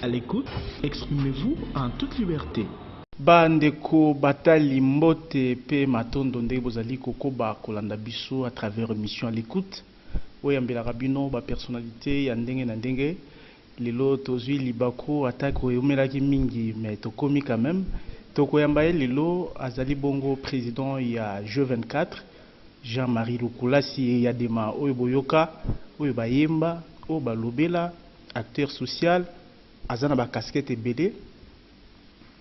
À l'écoute, exprimez-vous en toute liberté. Bandeko batali mbote pe matondo nde bozali kokoba kolanda biso à travers émission à l'écoute. Oyambela rabino ba personnalité ya ndenge na ndenge. Lelo tozwi libako attaque oyomelaki mingi mais tokomi quand même. Tokoyamba lelo azali bongo président ya G24 Jean-Marie Lukulasi ya dema oyo boyoka oyo bayemba oyo balobela acteur social azana ba casquette BD.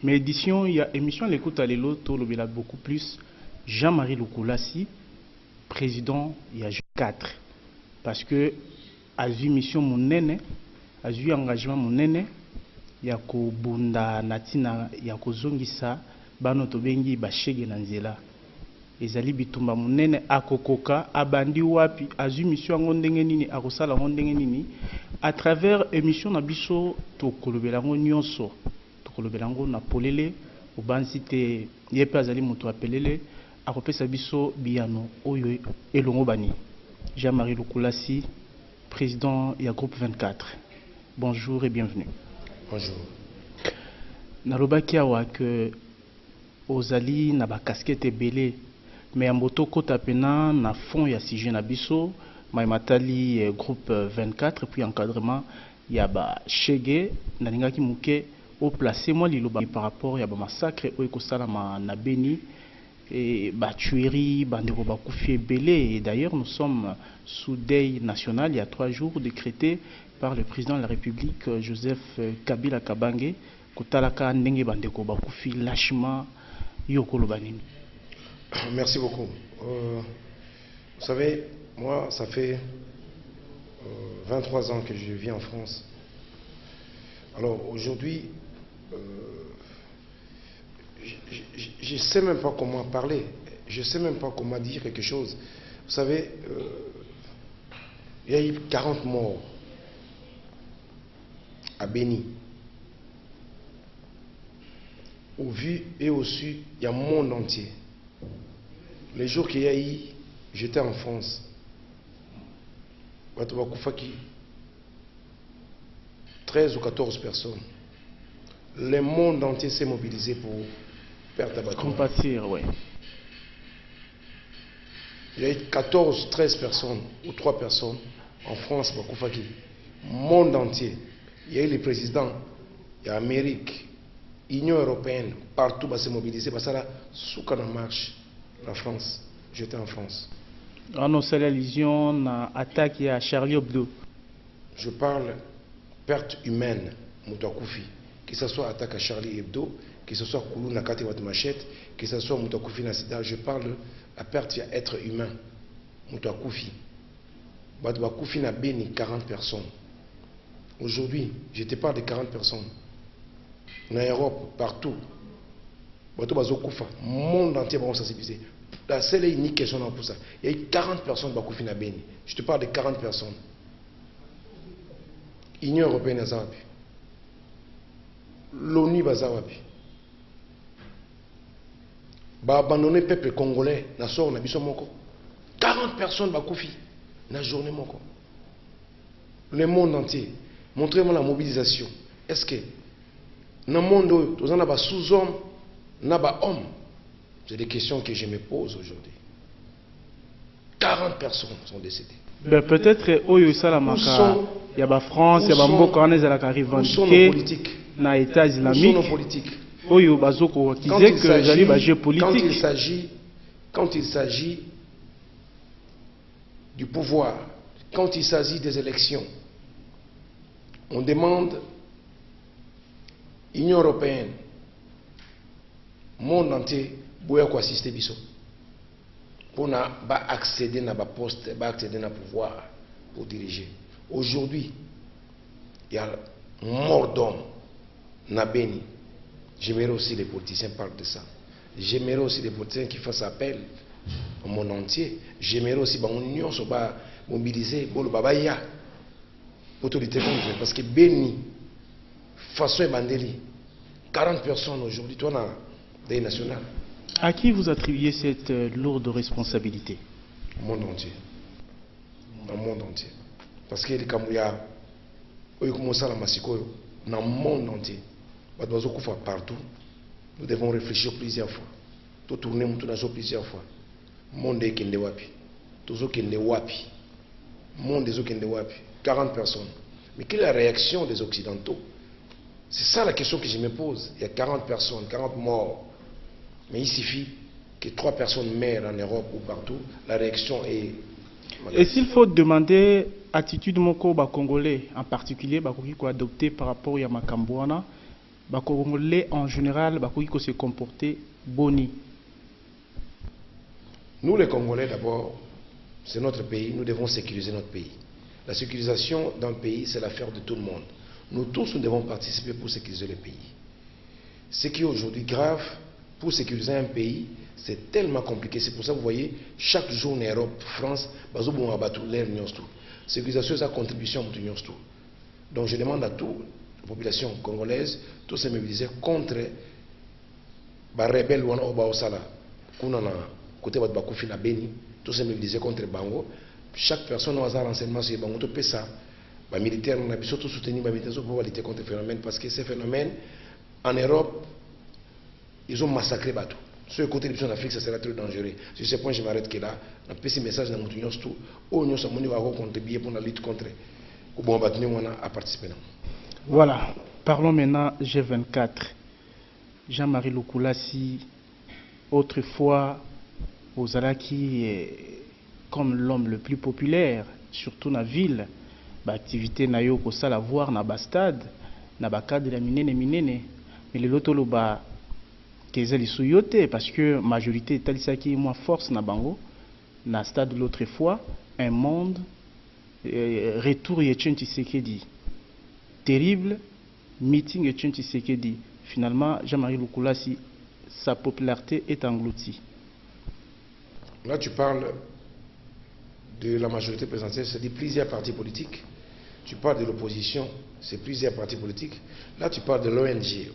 Mais édition, il y a émission l'écoute à l'élo, tolobela beaucoup plus. Jean-Marie Lukulasi, président, il y a G4. Parce que, à vu mission mon nene, à vu engagement mon nene, il y a ko bunda natina, il y a ko zongisa, bano tobengi bashege nanzela. Ezali bitumba mon nene akokoka, abandi wapi, à vu mission ngondenge nini, akosala ngondenge nini, à travers émission nabiso to kolobela nyonso. Kolobelango na polele obansite yepe azali moto apelele akopesa biso biano oyo elongo bani. Jean-Marie Lukulasi, président ya groupe 24. Bonjour et bienvenue. Bonjour. Nalobaki awa que ozali na ba casquette belé mais amboto kota pena na fond ya sujet na biso matali groupe 24 puis encadrement ya ba chege na lingaki muke au placé moi liloba par rapport à massacre au ekosalama na Beni et ba tuerie bandeko bakufi belé. Et d'ailleurs nous sommes sous deuil national il y a 3 jours décrété par le président de la République Joseph Kabila Kabange kotalaka ndenge bandeko bakufi lâchement yokoloba nini. Merci beaucoup. Vous savez, moi ça fait 23 ans que je vis en France. Alors aujourd'hui, je ne sais même pas comment parler, je ne sais même pas comment dire quelque chose. Vous savez, il y a eu 40 morts à Beni. Au vu et au su, il y a le monde entier. Les jours qu'il y a eu, j'étais en France. 13 ou 14 personnes. Le monde entier s'est mobilisé pour perdre la bataille. Compatir, oui. Il y a eu 14, 13 personnes ou 3 personnes en France, le monde entier. Il y a eu les présidents, il y a l'Amérique, l'Union européenne, partout s'est mobilisé. Parce que là, sous quand on marche, la France, j'étais en France. On a la lésion, on a attaqué à Charlie Hebdo. Je parle perte humaine, Moutouakoufi. Que ce soit attaque à Charlie Hebdo, que ce soit Koulou Nakate Machette, que ce soit Moutouakoufi Nasida, je parle à perte à être humain, Moutouakoufi. Moutouakoufi n'a béni 40 personnes. Aujourd'hui, je te parle de 40 personnes. En Europe, partout. Le monde entier va sensibiliser. La seule et unique question pour ça. Il y a eu 40 personnes qui ont béni. Je te parle de 40 personnes. L'Union européenne a zawapi. L'ONU a zawapi. Ba abandonner le peuple congolais na sort na biso moko. 40 personnes bakufi na journée moko. Le monde entier. Montrez-moi la mobilisation. Est-ce que dans le monde où on a sous-hommes, on a hommes? C'est des questions que je me pose aujourd'hui. 40 personnes sont décédées. Peut-être Oyo Salamaka, il y a France, il y a Mboka, il y a politique na État islamique. Oyo Bazoko qui disait que j'allais bager politique. Quand il s'agit du pouvoir, quand il s'agit des élections, on demande Union européenne, monde entier, pour assister biso. Pour accéder à un poste, accéder à un pouvoir pour diriger. Aujourd'hui, il y a mort d'homme na Beni. J'aimerais aussi les politiciens parlent de ça. J'aimerais aussi les politiciens qui fassent appel au monde entier. J'aimerais aussi l'Union soit mobilisée pour le babaya pour tout lutter contre. Parce que Beni, façon Bandeli, 40 personnes aujourd'hui, toi, dans des nationales. À qui vous attribuez cette lourde responsabilité? Au monde entier. Au monde entier. Parce que les Kamouya, ils commencent à la massacrer. dans le monde entier. Partout. Nous devons réfléchir plusieurs fois. Tout tourner plusieurs fois. Monde est kende wapi. Tozo kende wapi. Monde est kende wapi. 40 personnes. Mais quelle est la réaction des Occidentaux? C'est ça la question que je me pose. Il y a 40 personnes, 40 morts. Mais il suffit que 3 personnes meurent en Europe ou partout. La réaction est... Et s'il faut demander attitude moko congolais en particulier bakoki ko adopter par rapport à Makambouana, congolais en général bakoki ko se comporter boni. Nous les Congolais d'abord, c'est notre pays, nous devons sécuriser notre pays. La sécurisation d'un pays, c'est l'affaire de tout le monde. Nous tous, nous devons participer pour sécuriser le pays. Ce qui est aujourd'hui grave, pour sécuriser un pays, c'est tellement compliqué. C'est pour ça que vous voyez, chaque jour en Europe, France, sécurisation, c'est la contribution à l'Union. Donc je demande à toute la population congolaise, tous se mobiliser contre les rebelles ou côté de Bakoufi na Beni, tous se mobiliser contre Bango. Chaque personne a un renseignement sur Bango, tout ça. Les militaires ont surtout soutenu les militaires pour lutter contre ce phénomène parce que ces phénomènes, en Europe, ils ont massacré Batou. Sur le côté de l'Afrique, ça sera très dangereux. Sur ce point, je m'arrête que là. Un petit message dans mon union, tout. Nous avons contribué pour la lutte contre le bombardement à participer. Voilà. Parlons maintenant G24. Jean-Marie Lukulasi, autrefois, aux Alaki, comme l'homme le plus populaire, surtout dans la ville, l'activité na yo ko sala voir na bastade, na bakade la minene. Mais le lotolo ba kezali suyote parce que majorité talisaki moins force na bango na stade l'autre fois un monde retour Etienne Tshisekedi terrible meeting Etienne Tshisekedi finalement Jean-Marie Lukulasi sa popularité est engloutie. Là tu parles de la majorité présidentielle, c'est-à-dire plusieurs partis politiques. Tu parles de l'opposition, c'est plusieurs partis politiques. Là tu parles de l'ONG.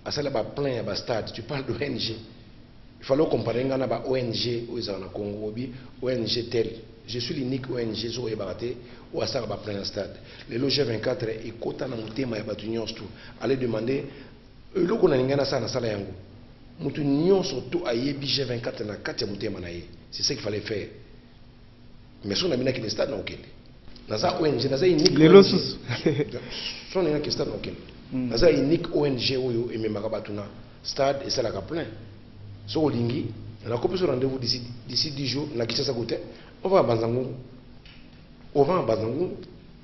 À ça, là, plein de stade. Tu parles d'ONG. Il fallait comparer avec ONG où ils sont au Congo, ONG tel. Je suis l'unique ONG qui est baraté ou à ça, plein de stade. Le loge 24 est quota dans le thème de l'union. Allez demander, le qu'on a n'ingana ça dans sala yango. Mutu union surtout à G 24 na kati ya mutema na ye. C'est ça qu'il fallait faire. Mais si on a mis le stade, dans ça ONG, dans ça unique. Les losses. Si on a mis le stade, dans ça unique ONG où il me stade et ça la plein. So olingi, on a coupé ce rendez-vous d'ici 10 jours, on a quitté ça côté. On va à Banzangou.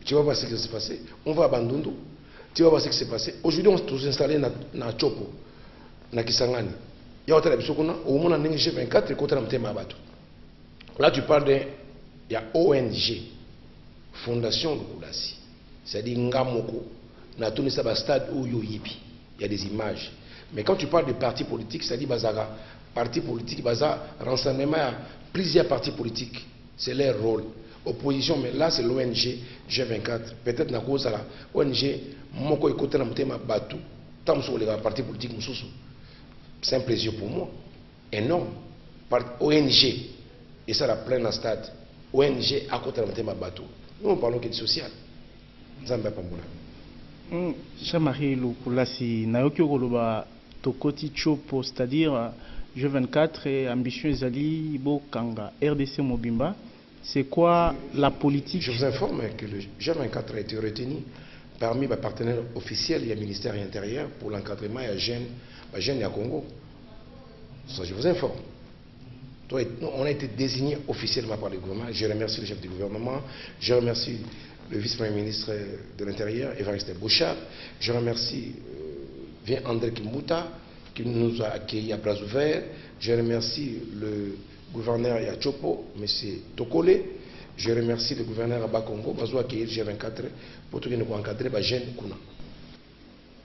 Tu vas voir ce qui s'est passé. On va à Bandundu. Tu vas voir ce qui s'est passé. Aujourd'hui, on s'est installé dans Chopo, dans Kisangani. Il y a autre chose au moins en G24 et côté de Mabatu. Là, tu parles de. Il y a ONG, Fondation Lukulasi. C'est-à-dire Ngamoko. Na tout ça stade où il y a des images. Mais quand tu parles de partis politiques, c'est-à-dire Bazara, partis politiques, Bazar, renseignement à plusieurs partis politiques. C'est leur rôle. Opposition, mais là c'est l'ONG G24. Peut-être na cause la ONG, Moko écoute na mutema Batu, tant sur les partis politiques Moussoussou. C'est un plaisir pour moi. Énorme. ONG, et ça la pleine en stade. ONG à côté de mutema Batu. Nous parlons que de social. Zamba Pamboula. Jean-Marie Lukulasi, nayoki koloba tokoti chopo, c'est-à-dire G24 et ambition ezali bokanga RDC Mobimba. C'est quoi la politique? Je vous informe que le G24 a été retenu parmi les partenaires officiels du ministère de l'Intérieur pour l'encadrement des jeunes à Congo. Ça, je vous informe. On a été désigné officiellement par le gouvernement. Je remercie le chef du gouvernement. Je remercie le vice-premier ministre de l'Intérieur, Évariste Bouchard. Je remercie André Kimbuta, qui nous a accueillis à bras ouverts. Je remercie le gouverneur Yachopo, M. Tokole. Je remercie le gouverneur Abba Congo, qui a accueilli le G24 pour tout encadrer les jeunes.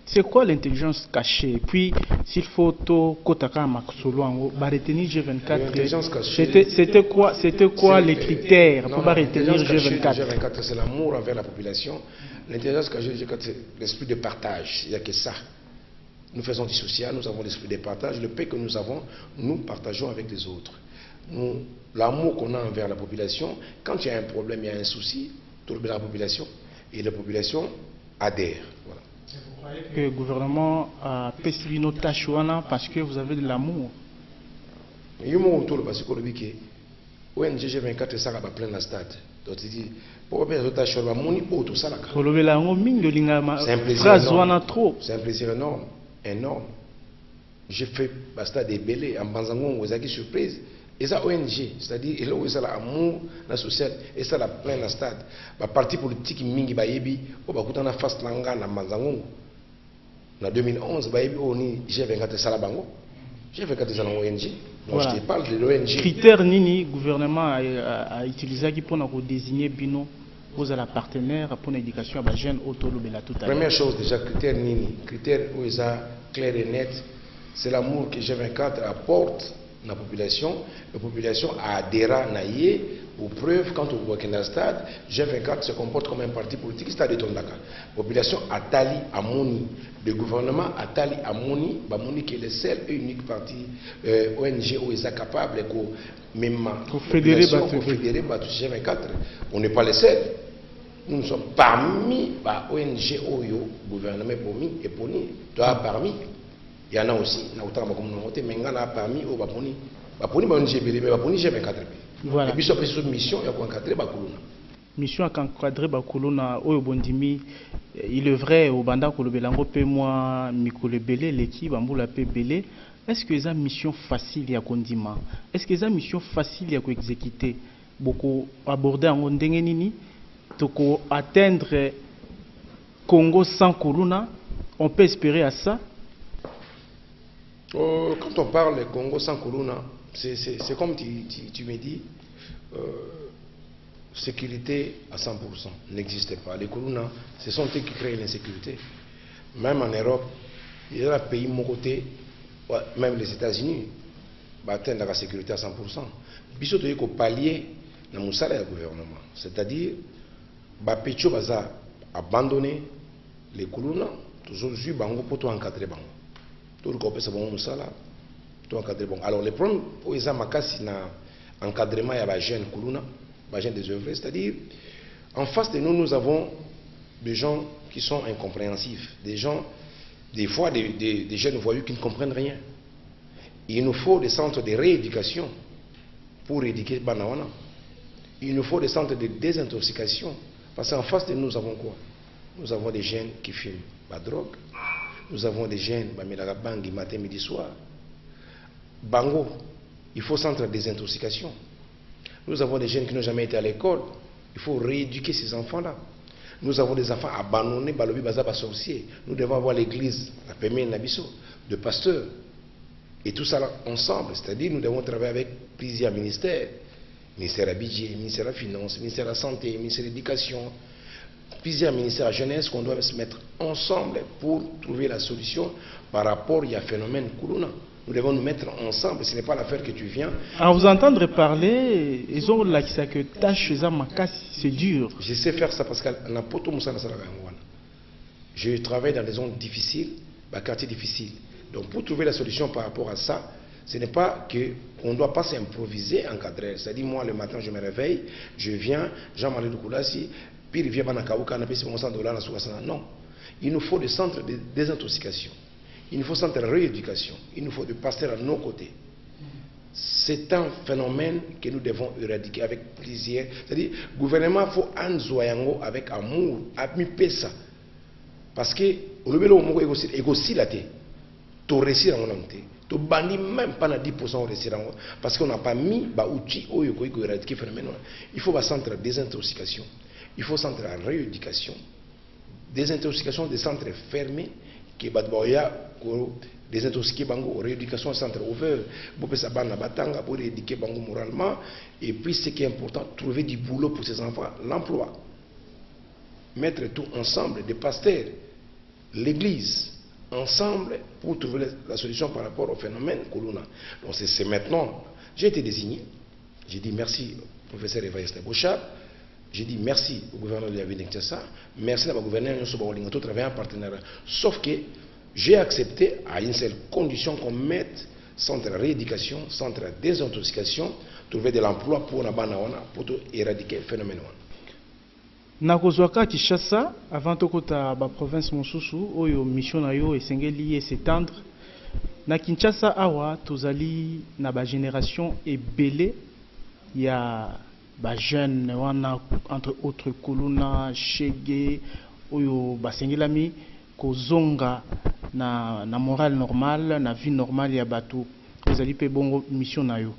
C'est quoi l'intelligence cachée? Puis, s'il faut tout Kotaka Maksolo, retenir G24, c'était quoi les critères pour retenir G24? G24, c'est l'amour envers la population. L'intelligence cachée, c'est l'esprit de partage. Il n'y a que ça. Nous faisons du social, nous avons l'esprit de partage. Le paix que nous avons, nous partageons avec les autres. L'amour qu'on a envers la population, quand il y a un problème, il y a un souci, tout le monde de la population, et la population adhère. Voilà. Vous croyez que le gouvernement a payé nos tâches parce que vous avez de l'amour? Il y a un moment parce que ONG G24 ça va plein la stade. Donc tu dis pour faire tâches sur la monnaie auto ça là. C'est un plaisir énorme. C'est un plaisir énorme, énorme. J'ai fait basta des bélés en Banzangon aux acquis surprise. Et ça ONG, c'est-à-dire il y a ça l'amour, la social, et ça la plein la stade. La parti politique mingi bayebi, au bakutana face langa na Banzangon. En 2011, bayebi oni G24 ça la bango. G24 ça la ONG. Donc voilà. Je te parle de l'ONG. Critère nini gouvernement a utilisé qui pour nous désigner bino aux la partenaire pour l'éducation à la jeune autolobela tout à l'heure. Première chose déjà critère nini, critère où ils a clair et net, c'est l'amour que G24 apporte dans la population a adhéré à naïe aux preuves quand on voit dans le stade, G24 se comporte comme un parti politique, stade de Tondaka. La population a tali à Moni, le gouvernement a tali à Moni, Moni qui est le seul et unique parti ONG où ils sont capables de même fédérer G24. On n'est pas les seuls. Nous sommes parmi les ONG Oyo, gouvernement Pomi et Poni, parmi. Il y en a aussi, mais il y en a parmi eux, voilà. Et puis, sur mission, il y a encadré Bakuluna. Mission à encadrer Bakuluna, Oyobondimi, il est vrai, au Banda Kolobelango, paie moi, Mikolebele, l'équipe, Bamboula Pebele. Est-ce que c'est une mission facile à Kondima? Est-ce que c'est une mission facile à exécuter? Beaucoup aborder en Ondengenini, pour atteindre Congo sans Kuluna, on peut espérer à ça? Quand on parle de Congo sans Kuluna, c'est comme tu me dis, sécurité à 100% n'existe pas. Les Kuluna, ce sont eux qui créent l'insécurité. Même en Europe, il y a des pays mon côté, même les États-Unis, atteindre la sécurité à 100%. Puis il faut pallier dans le salaire du gouvernement. C'est-à-dire, Pécho va abandonner les Kuluna, toujours pour tout encadrer. Alors, les problèmes, ils ont un encadrement à la jeune Kuluna, la jeune des œuvres, c'est-à-dire, en face de nous, nous avons des gens qui sont incompréhensifs, des gens, des fois, des jeunes voyous qui ne comprennent rien. Il nous faut des centres de rééducation pour éduquer Banawana. Il nous faut des centres de désintoxication, parce qu'en face de nous, nous avons quoi? Nous avons des jeunes qui fument la drogue. Nous avons des jeunes qui matin, midi, soir. Bango, il faut centre de désintoxication. Nous avons des jeunes qui n'ont jamais été à l'école. Il faut rééduquer ces enfants-là. Nous avons des enfants abandonnés par le bazar sorcier. Nous devons avoir l'église, la Pémé Nabiso, de pasteurs. Et tout ça là, ensemble. C'est-à-dire nous devons travailler avec plusieurs ministères. Ministère de la budget, ministère de la finance, ministère de la santé, ministère de l'éducation. Plusieurs ministères de la jeunesse qu'on doit se mettre ensemble pour trouver la solution par rapport à un phénomène Kuluna. Nous devons nous mettre ensemble, ce n'est pas l'affaire que tu viens. À vous entendre parler, ils ont là que tâche c'est dur. Je sais faire ça parce que je travaille dans des zones difficiles, dans des quartiers difficiles. Donc pour trouver la solution par rapport à ça, ce n'est pas qu'on ne doit pas s'improviser encadrer. C'est-à-dire moi le matin je me réveille, je viens, Jean-Marie Koulassi, puis il vient à Nakauka, non. Il nous faut des centres de désintoxication. Il nous faut des centres de rééducation. Il nous faut des pasteurs à nos côtés. C'est un phénomène que nous devons éradiquer avec plaisir. C'est-à-dire, le gouvernement faut anzoyango avec amour, appuyer ça. Parce que le vélo est aussi là. Tu réussis en monter. Tu bandis même pas à 10% réussir en parce qu'on n'a pas mis outils pour éradiquer le phénomène. Il faut un centre de désintoxication. Il faut un centre de rééducation. Désintoxication des centres fermés qui désintoxiquer bango rééducation centre ouvert pour rééduquer bango moralement et puis ce qui est important trouver du boulot pour ces enfants, l'emploi, mettre tout ensemble, des pasteurs, l'église ensemble pour trouver la solution par rapport au phénomène Kuluna. Donc c'est maintenant, j'ai été désigné, j'ai dit merci au professeur Evariste Bochab, j'ai dit merci au gouverneur de la ville de Kinshasa, merci à la gouverneur de travailler en partenariat. Sauf que j'ai accepté à une seule condition qu'on mette centre de rééducation, centre de désintoxication, trouver de l'emploi pour éradiquer le phénomène. Nakozwaka Kinshasa avant tokota ba province mosusu oyo mission na yo esengeli et s'étendre. Na Kinshasa awa tozali na ba génération ebele ya ba jeune wana entre autres Kuluna, Shege oyo basengelami kozonga na morale normale, na vie normale ya bato. Tozali pe bongo mission na yo.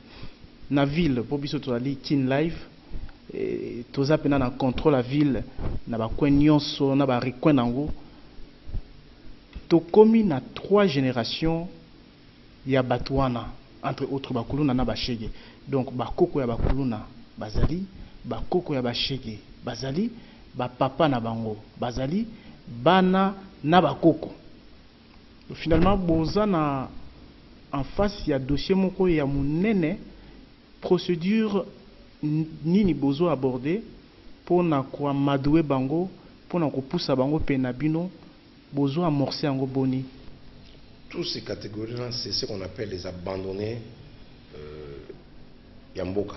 Na ville po biso tozali Kin Live. Toza pena na contrôle la ville na ba nyonso na ba recoin nango to komi na 3 générations ya batwana entre autres bakuluna na bashege. Donc bakoko ya bakuluna bazali, bakoko ya bashege bazali, ba papa na bango bazali, bana na bakoko. Finalement boza na en face ya dossier moko ya munene, procédure nini bozo aborder pour na kwa madoué bango, pour na ko poussa bango pena bino bozo amorcer yango boni. Toutes ces catégories-là, c'est ce qu'on appelle les abandonnés Yamboka.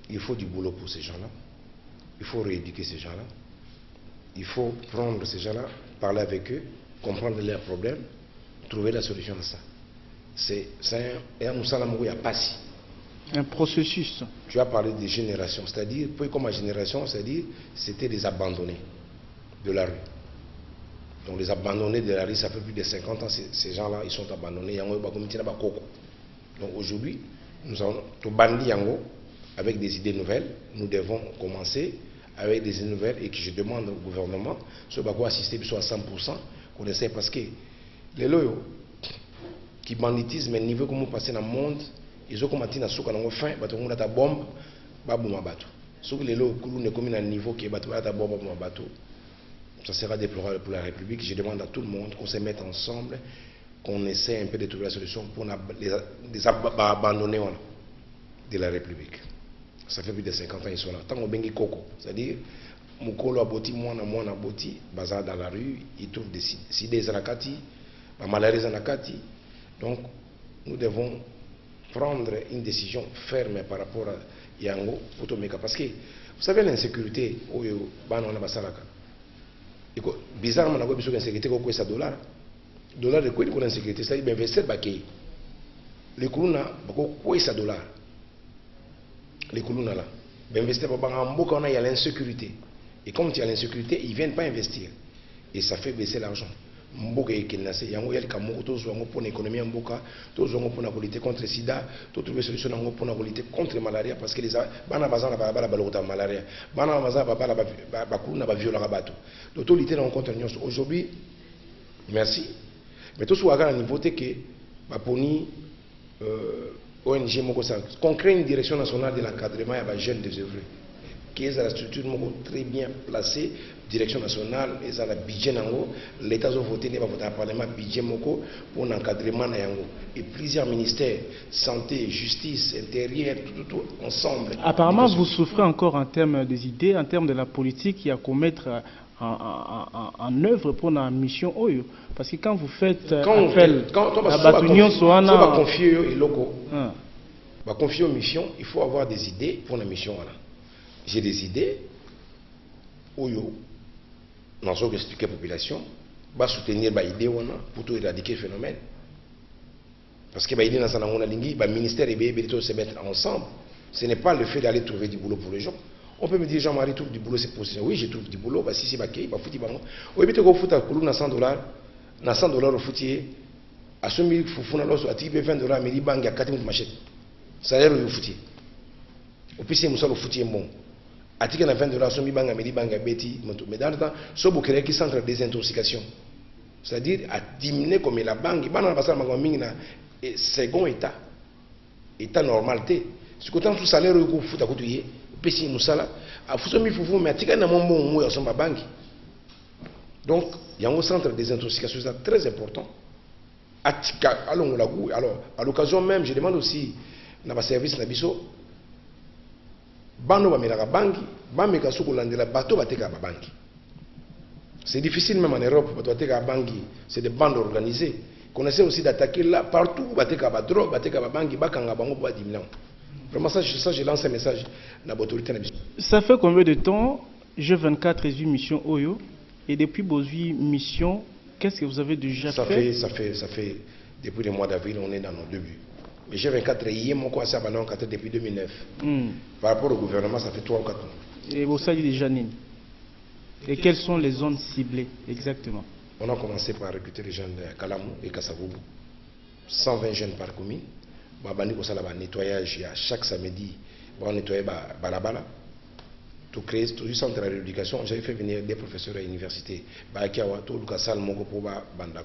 Il faut du boulot pour ces gens-là. Il faut rééduquer ces gens-là. Il faut prendre ces gens-là, parler avec eux, comprendre leurs problèmes, trouver la solution à ça. C'est un processus. Tu as parlé des générations, c'est-à-dire, comme ma génération, c'est-à-dire, c'était des abandonnés de la rue. Donc les abandonnés de la rue, ça fait plus de 50 ans, ces gens-là, ils sont abandonnés. Donc aujourd'hui, nous avons tout bandi yango avec des idées nouvelles. Nous devons commencer avec des idées nouvelles et que je demande au gouvernement, ce qui assister à 100%, qu'on essaie parce que les loyaux qui banditisent, mais niveau comment passer dans le monde, ils ont commencé à souka dans fin, bateau on a ta bombe, babouma bateau. Sauf que les loyaux ne commun un niveau qui est bateau à ta bombe bateau. Ça sera déplorable pour la République. Je demande à tout le monde qu'on se mette ensemble, qu'on essaie un peu de trouver la solution pour les abandonner de la République. Ça fait plus de 50 ans qu'ils sont là. Tant qu'on bengi coco, c'est-à-dire, Moukolo aboti, moi aboti, bazar dans la rue, ils trouvent des idées zanakati, malheureusement zanakati. Donc, nous devons prendre une décision ferme par rapport à Yango, Otomeka. Parce que, vous savez, l'insécurité, bizarrement, on a besoin d'insécurité, on a $. Dollar de quoi il y a l'insécurité, c'est-à-dire investir bakay. Les Kuluna, quoi ça $. Les Kuluna là, investir il y a l'insécurité. Et comme il y a l'insécurité, ils ne viennent pas investir. Et ça fait baisser l'argent. Mboka ekenase yango yali kamoko to zwango pour l'économie mboka to zwango pour lutter contre le sida to trouver solution yango pour lutter contre la malaria parce que les bana bazana ba balota malaria bana bazana ba kuna ba viola bato donc to lutter contre nyonso aujourd'hui merci mais tout soit à niveau que ba poni ONG moko ça qu'on crée une direction nationale de l'encadrement ya ba jeunes désœuvrés qui est la structure très bien placée, direction nationale, et ça la budget nango, l'État a voté, il va voter un parlement budget moko pour l'encadrement nango. Et plusieurs ministères, santé, justice, intérieur, tout ensemble. Apparemment, vous souffrez encore en termes des idées, en termes de la politique, il y a qu'à mettre en œuvre pour la mission Oyo. Parce que quand vous faites appel à la Batunion Soana, va confier aux missions, il faut avoir des idées pour la mission. J'ai des idées, Oyo, nous allons expliquer à la population, va soutenir les idées pour tout éradiquer le phénomène. Parce que les idées dans le ministère et le se mettre ensemble. Ce n'est pas le fait d'aller trouver du boulot pour les gens. On peut me dire, Jean-Marie trouve du boulot, c'est possible. Oui, je trouve du boulot, si c'est bakay, bah fouti bango. Oui, mais tu vas foutre à $100, na $100 au foutier, à ce mille foufuna l'os, à tirer $20, mais il bang à 4 000 machette. Salaire au foutier. Au plus c'est moussa au foutier bon. À tirer na $20, so mi bang à midi bang à beti, mais dans le temps, so vous créez qui centre de désintoxication. C'est-à-dire à diminuer comme la banque, il va dans le mingi na second état, état normalité. Ce que tant tout salaire au fout à côté. Pesi musala a fusomi fufu mais atika na mombo mo ya somba banki. Donc il y a un centre de désintoxication très important. Atika alors à l'occasion même je demande aussi na ba service na biso bano ba melaka banki ba meka suko landela bato bateka ba banki. C'est difficile même en Europe bato bateka ba banki, c'est des bandes organisées. Qu'on essaie aussi d'attaquer là partout bateka ba drogue bateka ba banki bakanga bango ba dimlan. Vraiment, ça, je lance un message à l'autorité. Ça fait combien de temps G24 est une mission Oyo? Et depuis vos 8 missions, qu'est-ce que vous avez déjà fait? Ça fait depuis le mois d'avril, on est dans nos débuts. Mais G24 est depuis 2009. Par rapport au gouvernement, ça fait 3 ou 4 ans. Et vous savez déjà Nini? Et quelles sont les zones ciblées exactement? On a commencé par recruter les jeunes de Kalamou et Kassavubu. 120 jeunes par commune. On a nettoyage chaque samedi. On nettoie Balabala. Tout créer tout le centre de rééducation. J'avais fait venir des professeurs à l'université. Tout le cas,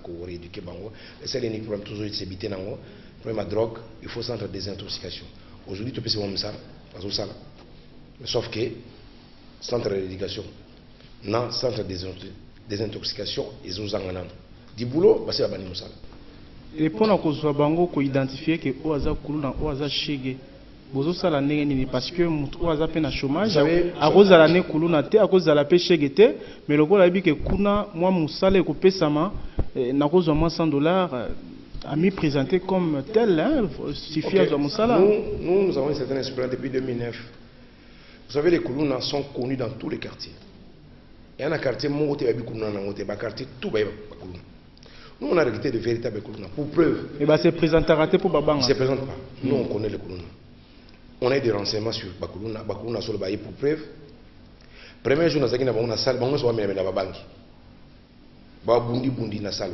pour rééduquer. C'est l'unique problème toujours c'est bité dans le problème de drogue. Il faut centre de désintoxication. Aujourd'hui, tu peux se voir ça. Sauf que centre de rééducation, non centre de désintoxication, ils ont du boulot, c'est à Bani Moussala. Et pendant que vous avez identifié que Oaza Kuluna, Oaza Chege, vous avez la négligence parce que Oaza peine à chômage, à cause de la négligence Kuluna, à cause de la pêche Chege, mais le gars a dit que Kuna, moi Moussala, que Pesama, n'a cause de moins $100, a mis présenté comme tel, suffit à Moussala. Nous avons une certaine expérience depuis 2009. Vous savez, les Kuluna sont connus dans tous les quartiers. Il y a un quartier, quartier tout nous, on a recruté de véritables Kuluna. Pour preuve. Et bien, c'est présenté raté pour Babanga. Il ne se présente pas. Nous, on connaît les Kuluna. On a des renseignements sur Bakuluna. Bakuluna sur le bail pour preuve. Premier jour, nous avons une salle. Nous avons mis la banque. Bundi dans la salle.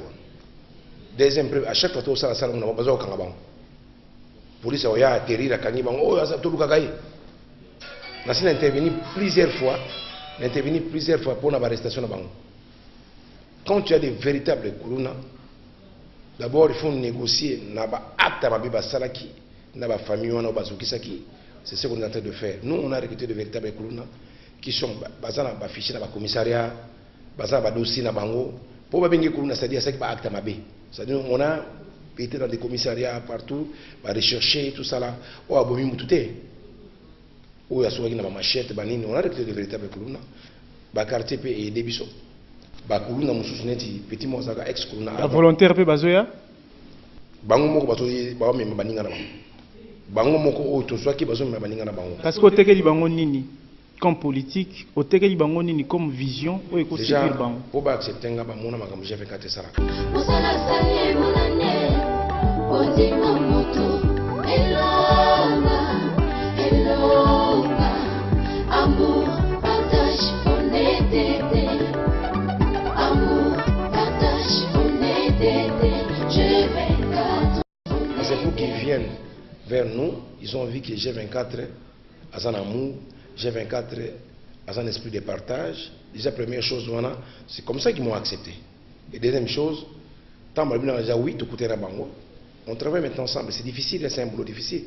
Deuxième preuve, à chaque fois que nous avons la salle, nous avons besoin de la banque. Police a atterri la Kanibang. Oh, ça tout le kagaï. Nous avons intervenu plusieurs fois. Pour l'arrestation de la banque. Quand tu as des véritables Kuluna, d'abord il faut négocier acte à Salaki, la famille, c'est ce qu'on est en train de faire. Nous, on a recruté de véritables Kuluna qui sont affichés dans le commissariat, dans le dossier, pour que Kuluna, c'est-à-dire que c'est acte à Mabé. C'est-à-dire qu'on a été dans des commissariats partout, rechercher tout ça là, on a besoin de tout. On a machette, on a recruté de véritables Kuluna, le quartier peut aider Bissot. La volontaire peut bazoya parce que otekeli bango nini comme politique, otekeli bango nini comme vision ou déjà pour accepter nga ba mona makambo G24 sala viennent vers nous, ils ont vu que G24 a un amour, G24 a un esprit de partage. Déjà, première chose, c'est comme ça qu'ils m'ont accepté. Et deuxième chose, tant que je dis oui, tout côté Rabango, on travaille maintenant ensemble. C'est difficile, c'est un boulot difficile.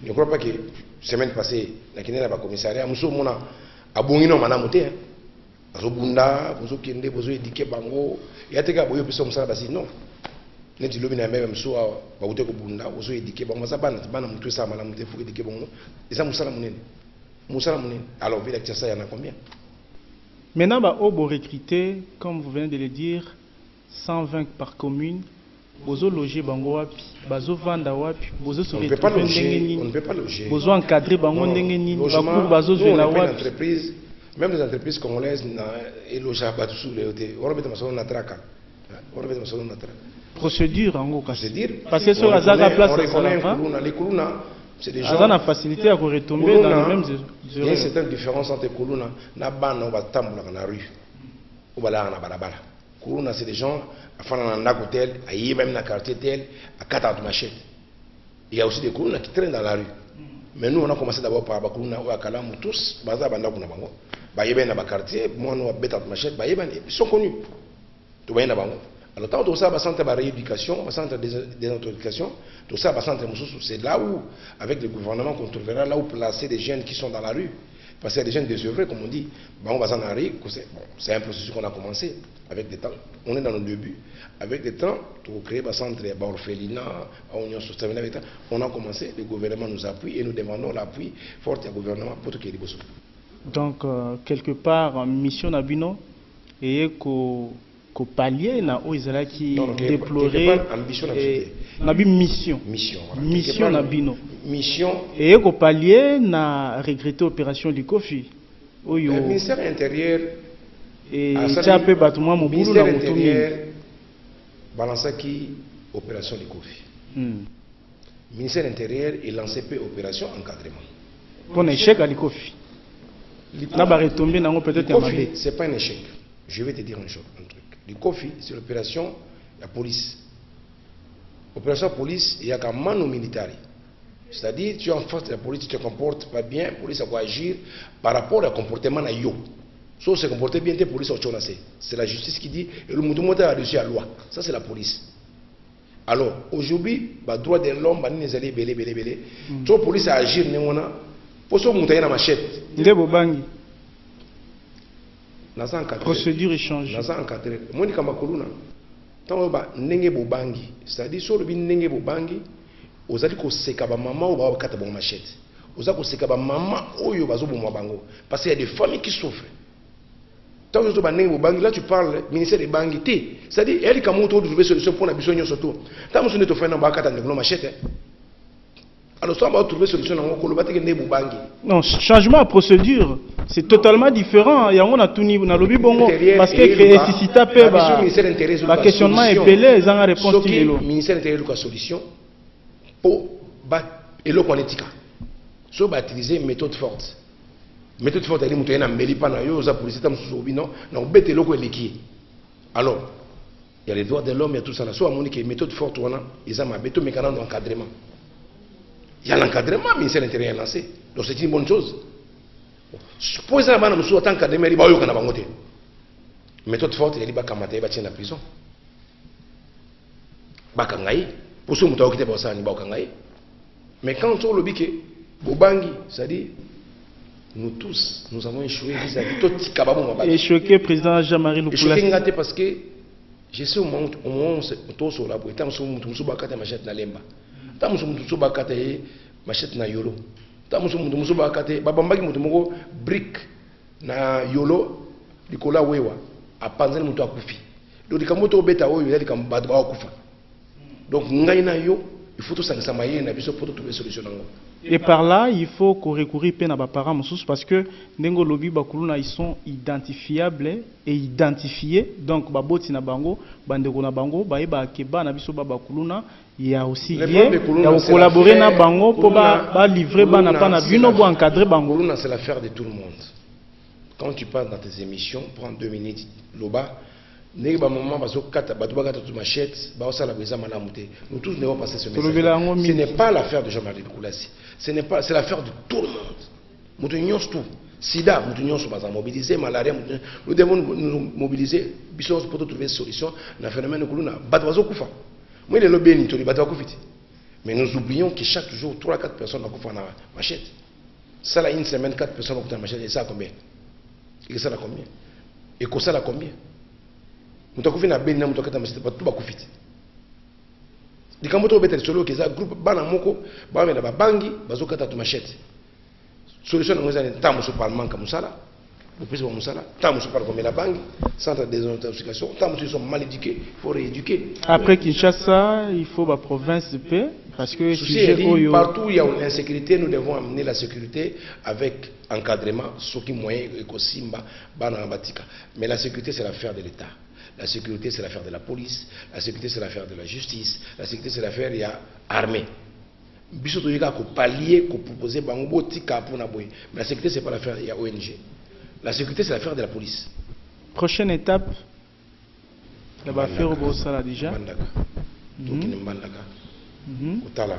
Je ne crois pas que la semaine passée, dans le commissariat, nous sommes à Bongino, Manamoté. Azobunda, vous kende, vous éduquez Bango, il y a des gars qui sont non. Les gens qui même soit baute ko bunda ozo éduquer bango ça bana mutu ça mala mutu faut éduquer bango et ça musala munene alors vile que ça y en a combien maintenant ba obo recruter comme vous venez de le dire 120 par commune bozo loger bango wapi bazo vanda wapi bozo se retrouver on ne peut pas loger bozo encadrer bango ndenge nini bakour bazo zela wapi entreprise même les entreprises congolaises na eloger ba sous les hôtels on remet masolo na traka procédure en gros parce que sur la place les Kuluna c'est des gens qui facilité à retomber dans les mêmes il y a une certaine différence entre Kuluna na bana ba tambola na rue ou bala na balabala. Kuluna c'est des gens à faire un hôtel à y même na quartier tel à 40 machette. Il y a aussi des Kuluna qui traînent dans la rue. Mais nous on a commencé d'abord par ba Kuluna ou à Kalamu tous baza banda kuna bango ba yeben na ba quartier moi nous beta machette ba yeben ils sont connus to ba na bango. Alors, tant que ça va centre de rééducation, va centre de désintoxication, tout ça va centre c'est là où, avec le gouvernement, qu'on trouvera là où placer des jeunes qui sont dans la rue. Parce qu'il y a des jeunes désœuvrés, comme on dit. On va s'en arriver, c'est un processus qu'on a commencé avec des temps. On est dans le début. Avec des temps, pour créer un centre d'orphelinat, on a commencé, le gouvernement nous appuie et nous demandons l'appui fort du gouvernement pour tout ce qui est donc, quelque part, mission Nabino, et que ko pallier na oizala qui déplorer na bi mission na bino et ko pallier na regretter opération Likofi oyo ministère intérieur et tchape batuma mobulu na mutumi balança qui opération Likofi ministère intérieur et lancé peu opération encadrement pour échec à Likofi na ba retomber nango peut-être Likofi c'est pas un échec. Je vais te dire un truc. Le Kofi, c'est l'opération de la police. Opération police, il y a qu'un mano militaire. C'est-à-dire, tu es en face de la police, tu te comportes pas bien, la police va agir par rapport au comportement de yo. Si on se comporte bien, la police va agir. C'est la justice qui dit, et le mouvement a reçu la loi. Ça, c'est la police. Alors, aujourd'hui, le droit de l'homme, il y a belé. La police a agir, pour ça, il y a une machette. Procédure échange. Moi, c'est-à-dire, sur le nenge bobangi, aux allez ko seka ba maman ou ba kata bon machette. Aux allez ko seka ba maman oyo bazo bon bango. Parce qu'il y a des familles qui souffrent. Tant que tu ba nenge bobangi, là tu parles ministère des bangi té. C'est-à-dire, elle comme autour de trouver solution pour la bisogne surtout. Tant que tu ne te fais pas kata nenge machette. Alors, ça va trouver solution dans le battre que nenge bobangi. Non, changement de procédure. C'est totalement différent. Il y a un tout niveau dans le bongo parce que nécessita pe ba questionnement est belé, ils ont réponse qui le ministère intérieur a solution pour elo politique. So ba utiliser méthode forte. Méthode forte elle muto na meli pa na yo za police tam so bino na obete loko eliki. Alors, il y a les droits de l'homme, il y a tout ça là. So amoni que méthode forte wana ils ont mabeto mécanisme d'encadrement. Il y a l'encadrement ministère intérieur lancé. Donc c'est une bonne chose. Pour ça, je suis en tant qu'académie, je suis en méthode forte, je suis en la prison. Pour ça, je suis mais quand on le dit que Bobangi, c'est-à-dire, nous tous, nous avons échoué vis-à-vis de tout. Échoué, président Jean-Marie Lukula. Échoué parce que je sais au moment où on se sur la boîte, tant que nous sommes machette na lemba, tant que nous sommes machette na yolo. Tamusu mutu bakate babambaki mutu moko brick na yolo likola wewa apanzani mutu akufi donc likamoto beta oyo yali kambadu ba akufa donc ngai na yo il faut tout sangisa maye na biso pour trouver solution nango. Et par là il faut qu'on recourir pe na ba parents mususu parce que ndengo lobi bakuluna ils sont identifiables et identifiés donc baboti na bango bandeko na bango baeba keba na biso bakuluna. Il y a aussi lié de collaborer na bango pour livrer bana pana bino pour encadrer bango. C'est l'affaire de tout le monde. Quand tu parles dans tes émissions, prends 2 minutes loba negi ba moment bazo kata batu bakata tu machette ba osala beza malamuté. Nous tous devons passer ce message. Ce n'est pas l'affaire de Jean-Marie Lukulasi. Ce n'est pas, c'est l'affaire de tout le monde. Mutu nyonso tout. Sida mutu nyonso baza mobiliser malaria nous devons nous mobiliser biso pour trouver une solution na phénomène kuluna batu bazo kufa. Moi, les lobbies, mais nous oublions que chaque jour, 3-4 personnes ont fait machette. Ça, là, une semaine, 4 personnes ont fait machette. Et ça, combien? Et ça, là, combien? Et ça, là, combien? Nous avons fait machette, pas tout le monde. Les Kamoto Betel Solo, qui est un groupe, Banamoko, Bangi, Bazokata machette. Solution, nous avons un parlement comme ça. Le président Moussala, tant que parle comme la banque, centre de désintoxication, tant que sont mal éduqués, il faut rééduquer. Après Kinshasa, il faut la province de paix, parce que partout où il y a une insécurité, nous devons amener la sécurité avec encadrement, ce qui est moyen écosimba, bananabatika. Mais la sécurité, c'est l'affaire de l'État. La sécurité, c'est l'affaire de la police. La sécurité, c'est l'affaire de la justice. La sécurité, c'est l'affaire de l'armée. Biso to yika ko pallier, ko proposer bango tika pour na boy. Mais la sécurité, c'est pas l'affaire de ONG. La sécurité, c'est l'affaire de la police. Prochaine étape, la affaire au Bossala déjà. Bandaka. Donc, il y a Bandaka. Kotala,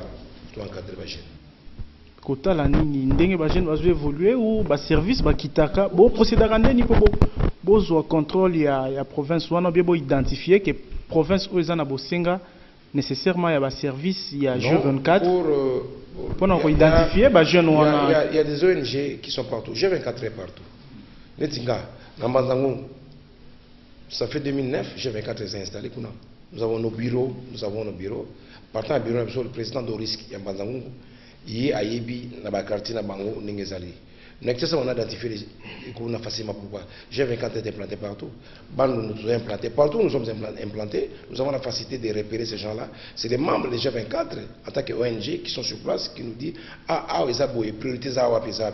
tu encadres les jeunes. Kotala, ndenge ba jeune va évoluer ou ba service ba kitaka. Bon procédure ndeni ko bo contrôle ya province wana bien bo identifier que province où ils en a bosenga nécessairement ya ba service ya G24 pour identifier ba jeune wana. Il y a des ONG qui sont partout. G24 est partout. Ça fait 2009, G24 est installé. Nous avons nos bureaux, Partant à bureau, le président d'Orisk, Yé ayebi na ba quartier na bango ningezali. On a identifié les qu'on a facilement pourquoi. G24 est implanté partout. Bande nous sommes implantés partout, nous sommes implantés. Nous avons la facilité de repérer ces gens-là. C'est les membres des G24 en tant que ONG qui sont sur place qui nous disent ah ils ont priorité ça ça.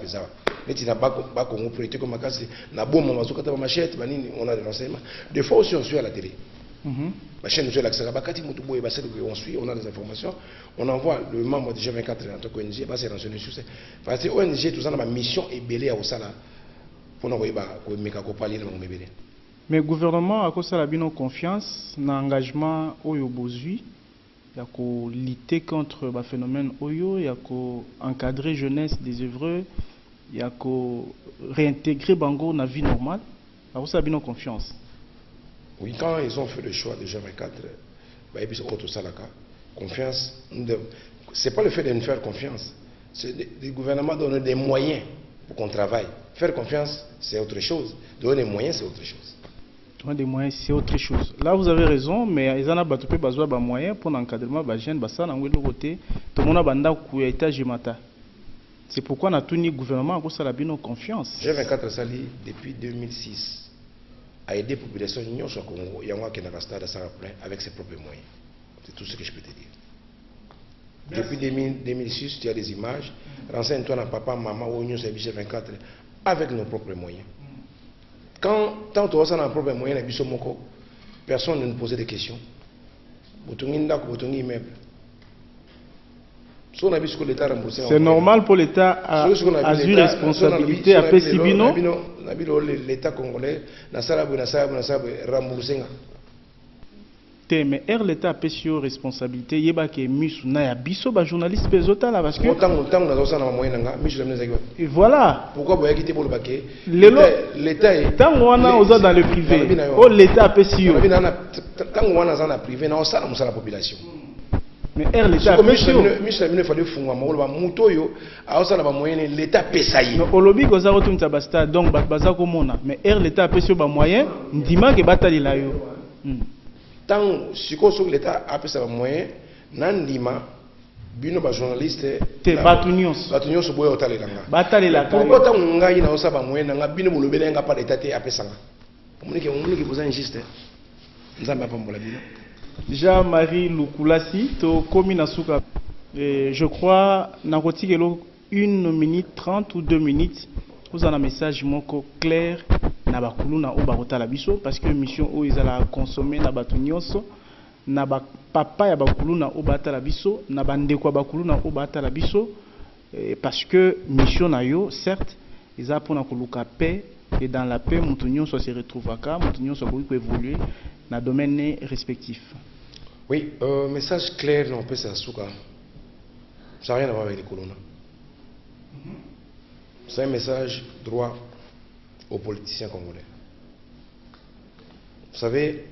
Mais tu n'as pas comme priorité comme casse na bon moment on a des renseignements. Des fois aussi on suit à la télé. La chaîne nous l'accès on suit, on a des informations, on envoie le membre du G24 en tant qu'ONG, va se renseigner sur ça. Parce que ONG, tout ça, ma mission est belée à Osala pour nous parler de mon bébé. Mais le gouvernement a cause la bien confiance dans l'engagement Oyo Bozui, il y a qu'à lutter contre le phénomène Oyo, il y a qu'à encadrer jeunesse des œuvreux, il y a qu'à réintégrer Bango dans la vie normale, il y a cause la bien confiance. Oui, quand ils ont fait le choix de G24, et puis autre salaka, confiance, c'est pas le fait de nous faire confiance, c'est le gouvernement donne des moyens pour qu'on travaille. Faire confiance, c'est autre chose. Donner des moyens, c'est autre chose. Donner des moyens, c'est autre chose. Là, vous avez raison, mais ils en ont besoin de moyens pour l'encadrement des jeunes, ça, dans le côté, tout le monde a besoin de étage mata. C'est pourquoi on a tout le gouvernement pour ça la bien confiance. G24 sali depuis 2006. A aider la population au Congo, il y a un qui n'a pas stade avec ses propres moyens. C'est tout ce que je peux te dire. Depuis 2006, tu as des images. Renseigne-toi à papa, maman, ou Union G24 avec nos propres moyens. Quand tant que tu as nos propres moyens, personne ne nous posait des questions. C'est normal pour l'État à une responsabilité à Pessibino. L'État congolais n'a remboursé. Mais l'État a pris une responsabilité. Il y a des journalistes parce que voilà. Pourquoi l'État est tant dans le privé. L'État a pris la population. Mais l'État a pris l'État paye. Donc, mais l'État a pris moyen. Ndima que bataille là. Tant si l'État a pris ses moyens, Nandima, bino ba journaliste, Batunios boy otale langa. Bataille là. Pourquoi tant ngai na osaba moyen nanga bino bolobele nga pas l'État a pris ça. On que vous injuste. Nzamba pambola bino. Jean-Marie Lukulasi, to Komina Souka. Je crois, dans 1 minute 30 ou 2 minutes, vous avez un message clair na bakulu na obarota la biso parce que mission où ils allaient consommer na batunyoso na papa ya bakulu na obata la biso na bandeko bakulu na obata la biso parce que mission na yo certes ils a pour na koluka paix et dans la paix mutunyoso se retrouve aka mutunyoso ko évoluer dans domaine respectif. Oui, message clair non peut ça souka. Ça n'a rien à voir avec les colons. C'est un message droit aux politiciens congolais. Vous savez,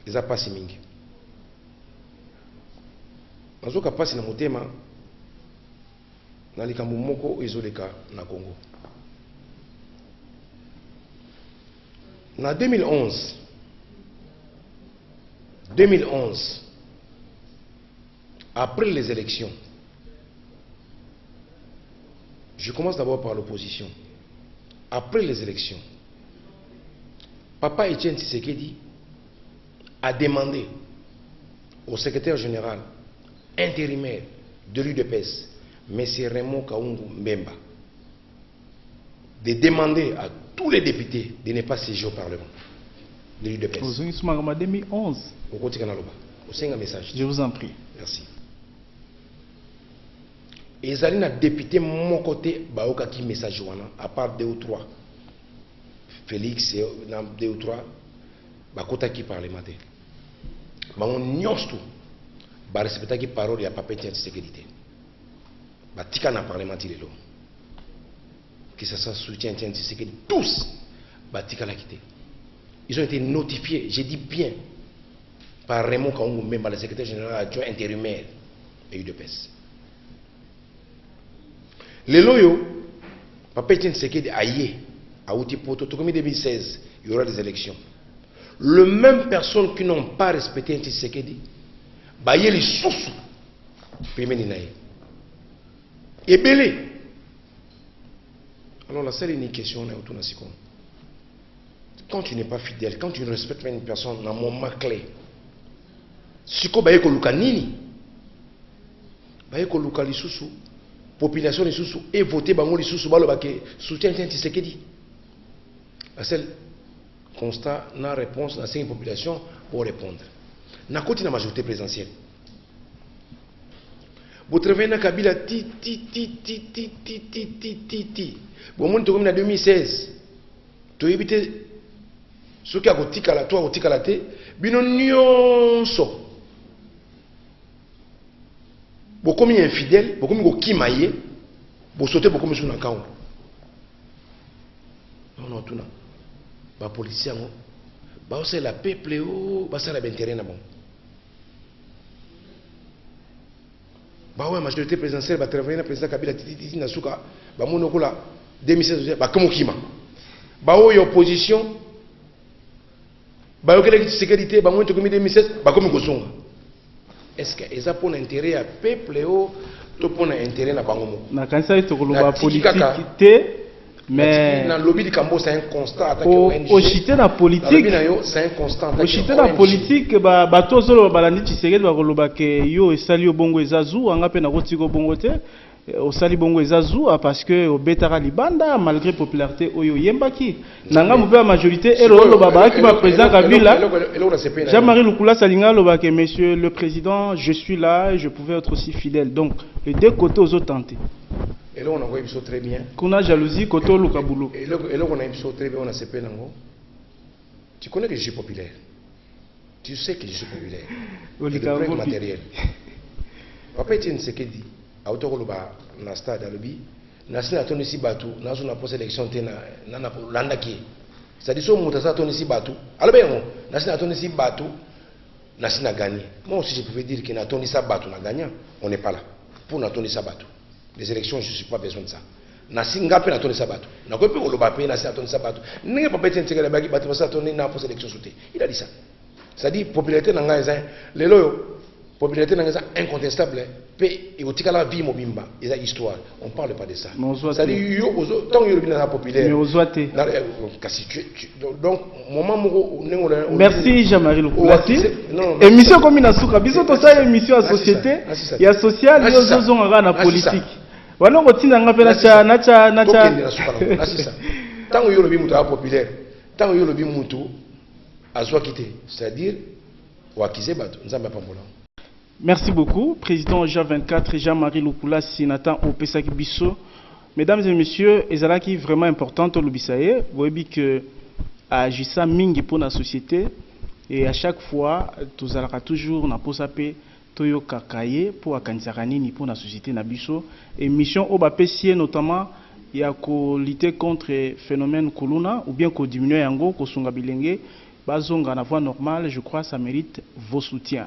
ils ont passé mingi. Ils ont passé dans mon thème, dans les Kambumoko, ils ont les cas dans le Congo. En 2011, après les élections, je commence d'abord par l'opposition. Après les élections, Papa Etienne Tshisekedi a demandé au secrétaire général intérimaire de l'UDPS, M. Raymond Kaungu Mbemba, de demander à tous les députés de ne pas siéger au Parlement de l'UDPS. En 2011. Je vous en prie. Merci. Et ils allaient député mon côté, baoka qui message à part 2 ou 3. Félix, 2 ou 3, bakota qui parlementaire. On nyonce tout. Ba respecta qui parole ya papa Etienne Tshisekedi. Ba tika na parlementaire lelo. Que ça soit soutien Etienne Tshisekedi, tous ba tika la quitté. Ils ont été notifiés, j'ai dit bien, par Raymond Kaungu Mbemba, le secrétaire général adjoint intérimaire et UDPS. Les loyaux, Papa Etienne Tshisekedi aïe, à Outipoto, tout comme 2016, il y aura des élections. Les mêmes personnes qui n'ont pas respecté Etienne Tshisekedi, baillé les sous paiement naïe. Et belé. Alors la seule unique question est autour de ce quand tu n'es pas fidèle, quand tu ne respectes pas une personne dans un moment clé, si tu as luka nini, luka lisusu, population lisusu et voter bango lisusu balo bake soutien Tshisekedi. La seule constat na réponse dans cette population pour répondre. Na côté la majorité présidentielle. Vous travaillez na Kabila ti. Bon monde comme en 2016. Tu éviter ceux qui a gotika la toi gotika la te bino nyonso. Beaucoup mi infidèle, beaucoup mi go kimaye, bo sauter beaucoup mi sur na kaon. Non tout na. Ba politicien ngo. Ba c'est la peuple o, ba ça la intérêt na bon. Ba ouais majorité présidentielle ba travailler na président Kabila titi na suka ba mono ko la 2016 ba comme kima. Ba ouais opposition ba okele sécurité ba mono to comme 2016 ba comme gosonga. Est-ce que ça pour l'intérêt à peuple ou to pour l'intérêt na bango? Na kanisa to ko ba politique té mais dans le lobby du Cambo c'est un constat au chité na politique c'est un constant au chité na politique ba tozolo balandi Tshisekedi ba koloba ke yo esali bongo ezazu anga pe na kotiko bongo te osali bongo ezazu parce que obetara libanda malgré popularité oyo yembaki nanga mpe la majorité elo baba ki ba président Kabila Jean-Marie Lukula salinga loba ke monsieur le président je suis là et je pouvais être aussi fidèle donc les deux côtés aux autres tentés. Et là, on a vu très bien. Qu'on a jalousie, koto lukaboulou. Et là, on a vu très bien, on a CP Nango. Tu connais que je suis populaire. Tu sais que je suis populaire. Le preuve matériel. Papa Etienne Sekedi, à Autogoloba, dans le stade à l'Obi, Nasina a tourné ici Batou, Nasina a posé l'élection, Nana pour l'Andaki. C'est-à-dire, si on a tourné ici Batou, alors bien, Nasina a tourné ici Batou, Nasina a gagné. Moi aussi, je pouvais dire qu'il a tourné ici Batou, on a gagné. On n'est pas là. Pour nous tourner ici Batou. Les élections, je ne suis pas besoin de ça. Nasi ngape na toni sabato. Na ko pe ko loba pe na si atoni sabato. Ninge papa tente ngela baki bato basa toni na pour élection sauté. Il a dit ça. Ça dit popularité na nga eza lelo yo popularité na nga incontestable pe e otika la vie mobimba, eza histoire. On parle pas de ça. Ça dit yo ozo tant yo bina populaire. Mais ozoate. Donc moment moko merci Jean-Marie Lukulasi. Émission comme ina suka biso to ça émission à société, ya social yo zozo nga na politique. Wana kotinda nga pe na cha tant yo lobi mutu populaire, tant yo lobi mutu azwa kité, c'est-à-dire wakize bato nzamba pambola. Merci beaucoup, président Jean-24 Jean-Marie Lukulasi Nathan Opesaki Bisso. Mesdames et messieurs, ezalaki vraiment importante l'obisaye. Vous voyez que agissa mingi pour la société et à chaque fois tous allons toujours na posape toyo kakaye pour akanisaka nini pour la société na biso et mission au bapesier notamment il y a ko lutter contre phénomène kuluna ou bien ko diminuer yango ko sunga bilenge bazonga na voie normale. Je crois ça mérite vos soutiens.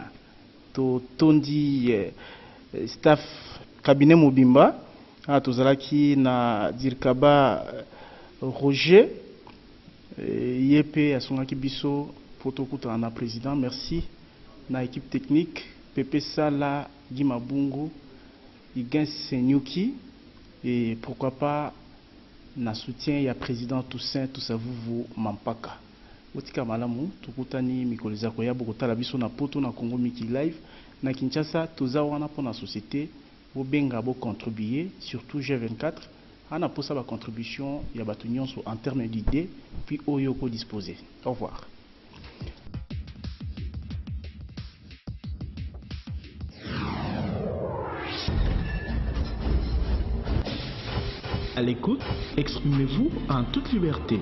Tondi staff cabinet Mobimba tozalaki na Dirkaba Roger Yepe asungaki biso fotokuta na président. Merci na équipe technique Pepe Sala Gimabungu Igen Senyuki et pourquoi pas na soutien ya président Toussaint Toussavuvu Mampaka. Otika malamu tukutani mikoleza ko ya bokotala biso na poto na Congo Miki Live na Kinshasa toza wana pour la société bo benga bo contribuer surtout G24 ana pour ça ba contribution ya batu nyonso en termes d'idées puis oyo ko disposer. Au revoir. À l'écoute, exprimez-vous en toute liberté.